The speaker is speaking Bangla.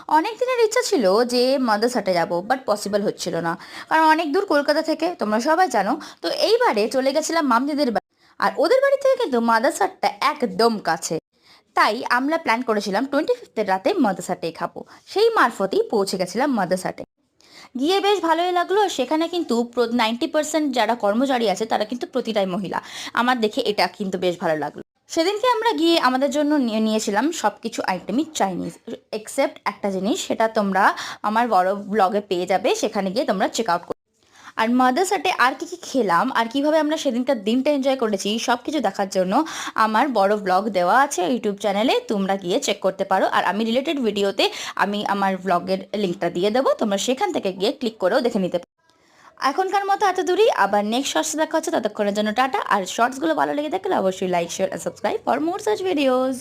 অনেক দিনের ইচ্ছা ছিল যে মাদারসাটে যাব, বাট পসিবল হচ্ছিল না, কারণ অনেক দূর কলকাতা থেকে, তোমরা সবাই জানো। তো এইবারে চলে গেছিলাম মামদিদের বাড়ি। আর ওদের বাড়ি থেকে কিন্তু মাদারসাটটা একদম কাছে। তাই আমরা প্ল্যান করেছিলাম 25th রাতে মাদারসাটেই খাবো। সেই মারফতেই পৌঁছে গেছিলাম মাদারসাটে। গিয়ে বেশ ভালোই লাগলো। সেখানে কিন্তু 90% যারা কর্মচারী আছে তারা কিন্তু প্রতিটাই মহিলা। আমার দেখে এটা কিন্তু বেশ ভালো লাগলো। সেদিনকে আমরা গিয়ে আমাদের জন্য নিয়েছিলাম সব কিছু আইটেমই চাইনিজ, এক্সেপ্ট একটা জিনিস, সেটা তোমরা আমার বড় ব্লগে পেয়ে যাবে, সেখানে গিয়ে তোমরা চেক আউট। আর মাদারসাটে আর কি কি খেলাম আর কিভাবে আমরা সেদিনকার দিনটা এনজয় করেছি সব কিছু দেখার জন্য আমার বড় ব্লগ দেওয়া আছে ইউটিউব চ্যানেলে, তোমরা গিয়ে চেক করতে পারো। আর আমি রিলেটেড ভিডিওতে আমি আমার ব্লগের লিঙ্কটা দিয়ে দেবো, তোমরা সেখান থেকে গিয়ে ক্লিক করেও দেখে নিতে পারো। এখনকার মতো এত দূরই, আবার নেক্সট শর্টস দেখা হচ্ছে, ততক্ষণের জন্য টাটা। আর শর্টসগুলো ভালো লেগে থাকলে অবশ্যই লাইক, শেয়ার আর subscribe for more such videos.